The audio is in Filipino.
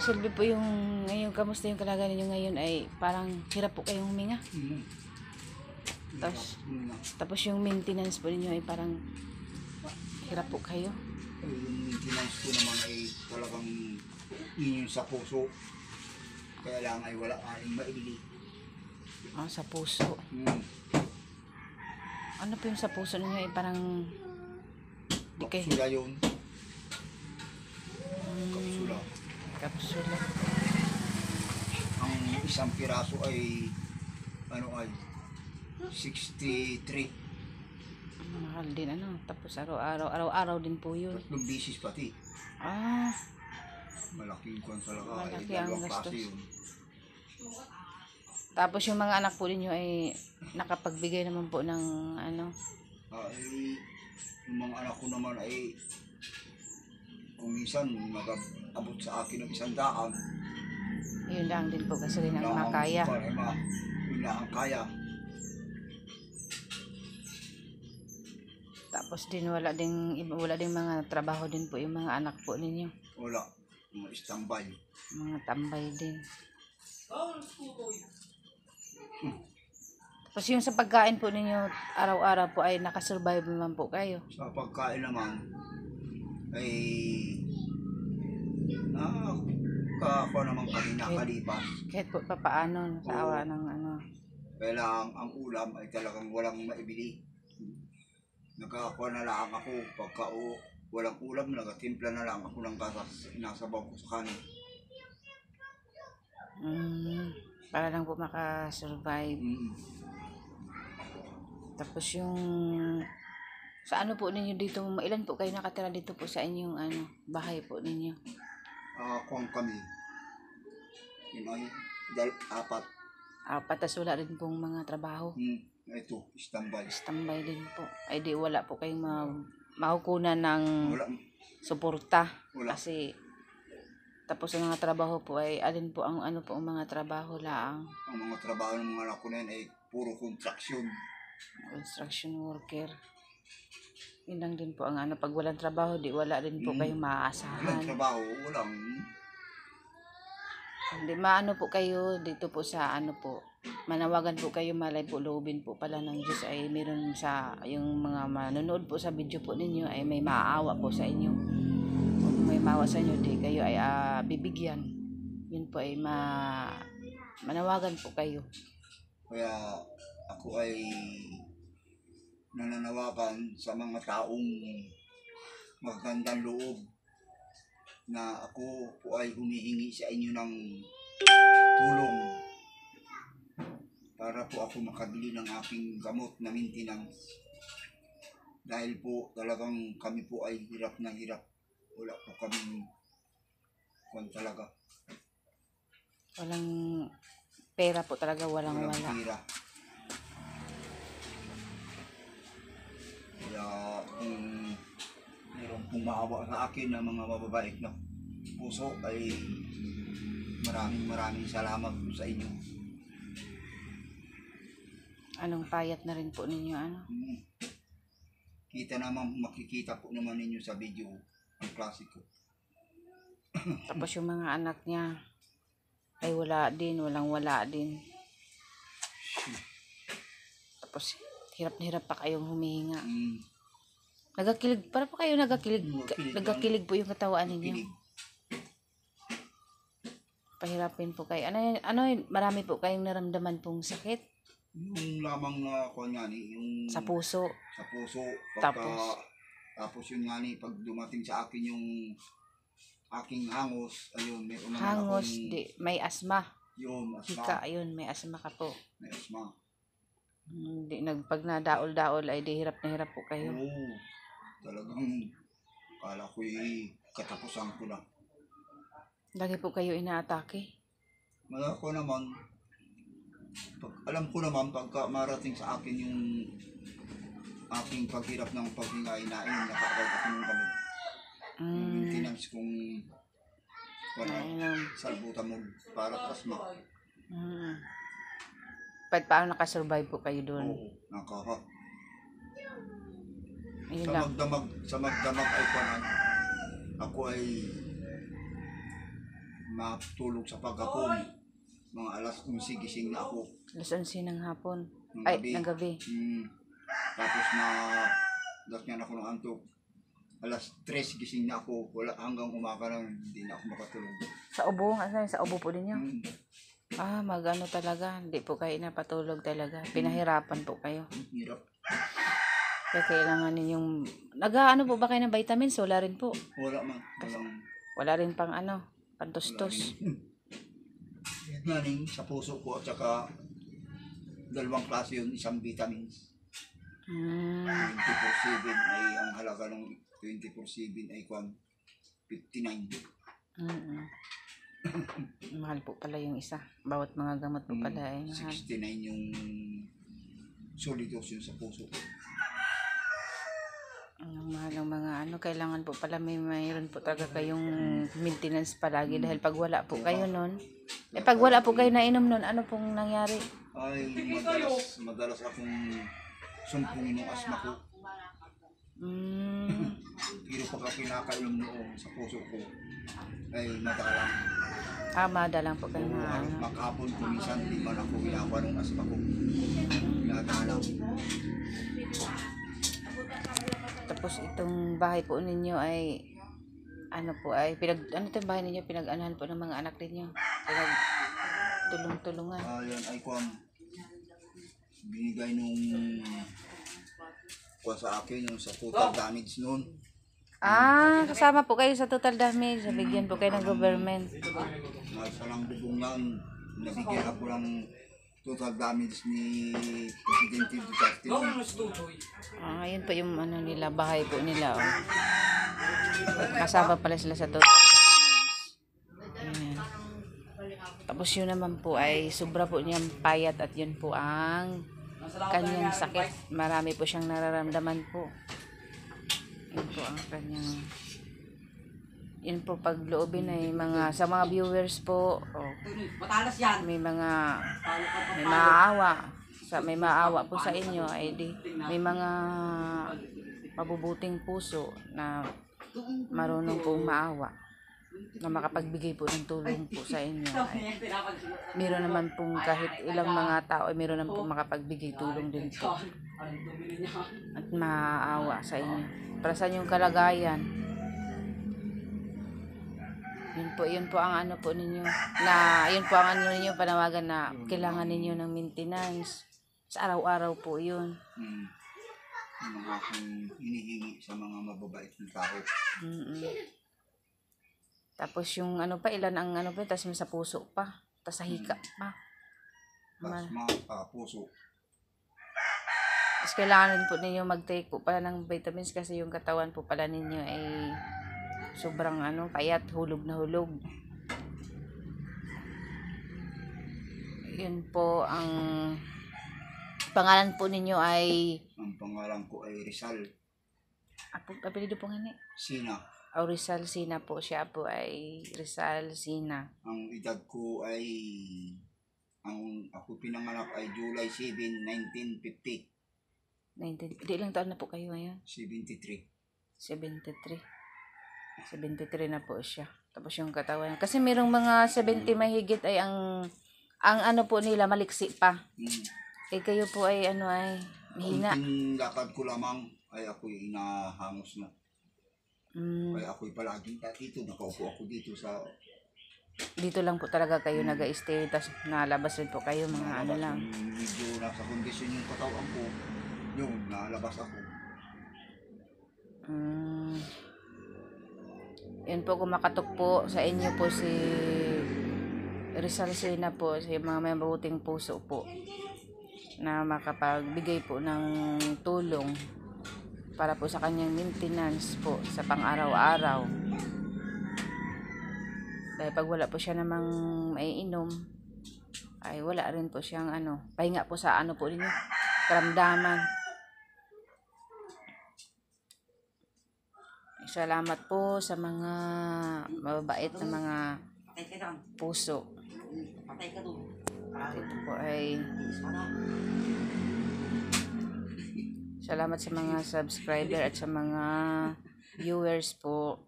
Silbi po yung ngayon, kamusta yung kalagayan ninyo ngayon ay parang hirap po kayong huminga. Tapos yung maintenance po ninyo ay parang hirap po kayo. Yung maintenance ko naman ay talagang yun sa puso. Kaya lang ay wala aling maibili. Sa puso. Ano po yung sa puso ninyo ay parang Kapsula yun. Kapsula. Kapsula. Ang isang piraso ay ano ay 63. Mahal din tapos araw-araw din po yun. 3 bisis pati. Malaking kwan talaga. Malaki ang gastos. Yun. Tapos yung mga anak po ninyo ay nakapagbigay naman po ng Yung mga anak ko naman ay kung minsan mag-abot sa akin ng 100. Yun lang din po kasi rin ang makaya. Yun lang ang kaya. Tapos din wala ding mga trabaho din po yung mga anak po ninyo. Wala. Mga standby. Mga tambay din. Tapos yung sa pagkain po ninyo araw-araw po ay nakasurvive naman po kayo. Sa pagkain naman ay ako naman kami nakalipas. Kahit po papaano sa awa ng Kaya lang ang ulam ay talagang walang maibili. Nagkakakuha na lang ako pagka walang ulam, nagatimpla na lang ako ng gatas, inasabaw ko sa kanin. Para lang po makasurvive. Tapos yung sa ano po ninyo dito, ilan po kayo nakatira dito po sa inyong bahay po ninyo? Kung kami, yun ay 4. 4, tas wala rin pong mga trabaho. Ito, standby. Standby din po. Ay di wala po kayong makukunan ng suporta. Wala. Kasi tapos ang mga trabaho po ay alin po ang po ang mga trabaho lang. Ang mga trabaho ng mga anak ko na yun ay puro construction worker. Yun lang din po ang pag walang trabaho di wala din po kayong maaasahan. Walang trabaho, walang. Hindi po kayo dito po sa po. Manawagan po kayo, malay po loobin po pala ng Diyos ay meron sa yung mga manonood po sa video po ninyo ay may maaawa po sa inyo. Kung may maawa sa inyo di kayo ay bibigyan. Yun po ay manawagan po kayo. Kaya ako ay nananawagan sa mga taong magandang loob na ako po ay humihingi sa inyo ng tulong para po ako makabili ng aking gamot na maintenance. Dahil po talagang kami po ay hirap na hirap. Wala po kami talaga. Walang pera po talaga, walang pera. Kaya kung meron pong maawa sa akin na mga mababait na puso ay maraming salamat po sa inyo. Anong payat na rin po ninyo Makikita po naman ninyo sa video ang klasiko. Tapos yung mga anak niya ay wala din. Tapos hirap na hirap pa kayong humihinga. Nagakilig, para po kayo nagakilig po yung katawan ninyo. Pahirapin po kayo. Marami po kayong naramdaman pong sakit? Yung lamang na yung sa puso. Sa puso. Tapos yun pag dumating sa akin yung aking hangos, ayun, may hangos, may asma. Yun, asma. Hika, ayun, may asma ka po. May asma. Pag nadaol-daol ay di hirap na hirap po kayo. Oo. Talagang kala ko'y katapusan ko na. Lagi po kayo inaatake? Ako naman, alam ko naman pagka marating sa akin yung aking paghirap ng paghinga, nakakawag ako ng gamot. Maintenance kung salbutamol para asma. Paano nakasurvive po kayo doon? Oo, nakaka. Sa magdamag ay ako ay matulog sa paghapon. Mga alas 11 gising na ako. Alas 11 ng hapon. Ng Ay, gabi. ng gabi. Tapos na dasyan ako ng antok. Alas 3 gising na ako. Wala hanggang umaga na hindi na ako makatulog. Sa ubo, sa ubo po ninyo. Hmm, Magano talaga. Hindi po kayo napatulog talaga. Pinahirapan po kayo. hirap. Kaya kailangan ninyong... Nag-ano po ba kayo ng vitamins? Wala rin po. Wala man. Walang Wala rin pang pantustos. Galing sa puso ko at saka dalawang klase yun, isang vitamins. 24/7 ay ang halaga ng 24/7 ay 59. Mahal po pala yung isa. Bawat mga gamot po pala ay mahal. 69 yung solidos yun sa puso ko. Ang mahal ng mga kailangan po pala mayroon po talaga kayong maintenance palagi dahil pag wala po kayo nun, pag wala po kayo nainom nun, ano pong nangyari? Ay, madalas akong sumpungin ng asma ko. Pero pagka pinakainom noon sa puso ko, ay madalang. Madalang po kayo na Makapon ko minsan, di man ako ginawa ng asma ko. Madalang. Tapos itong bahay po ninyo ay itong bahay ninyo pinag-anahan po ng mga anak ninyo. Tulong-tulungan. Yan ay binigay nung sa akin yung sa total damage noon. Kasama po kayo sa total damage. Bigyan po kayo ng government. Sa lang bubungan, nabigyan ako ng total damage ni Presidente Duterte. Yun po yung nila, bahay po nila. Kasama pala sila sa total damage. Ayan. Tapos yun naman po ay sobra po niyang payat at yun po ang kanyang sakit. Marami po siyang nararamdaman po. Yun po ang kanyang... Yun po pagloobin ay sa mga viewers po, may maawa po sa inyo ay may mga mabubuting puso na marunong pong maawa na makapagbigay po ng tulong po sa inyo. Meron naman pong kahit ilang mga tao ay meron naman pong makapagbigay tulong din po at maawa sa inyo para sa inyong kalagayan. Yun po ang po ninyo ninyo panawagan na kailangan ninyo ng maintenance sa araw-araw po yun. Yung mga akong hinihingi sa mga mababait ng tao. Tapos yung ilan ang tapos sa puso pa, tapos sa hika pa. Tapos mga puso. Tapos kailangan din po ninyo mag-take po pala ng vitamins kasi yung katawan po pala ninyo ay sobrang payat, hulog na hulog. Yun po ang pangalan po ninyo ay... Ang pangalan ko ay Rizal. Apelido po nga ni? Sina. Rizal Sina po. Siya po ay Rizal Sina. Ang edad ko ay... Ako pinanganak ay July 7, 1950. Di lang taon na po kayo ngayon? 73 na po siya. Tapos yung katawan. Kasi mayroong mga 70 mahigit ay ang po nila maliksi pa. Kayo po ay mahina. Kunting lakad ko lamang ay ako'y inahangos na. Ay ako'y palagi dito. Nakaupo ako dito sa... Dito lang po talaga kayo nag-stay. Tapos nalabas rin po kayo mga lang. Medyo nasa kondisyon yung katawan ko. Yung nalabas ako. Yun po, kumakatok po sa inyo po si Rizal Sina po, sa mga may mabuting puso po na makapagbigay po ng tulong para po sa kanyang maintenance po sa pang-araw-araw. Dahil pag wala po siya namang maiinom, ay wala rin po siyang pahinga po sa po ninyo, karamdaman. Salamat po sa mga mababait na mga puso. Ito po ay salamat sa mga subscriber at sa mga viewers po.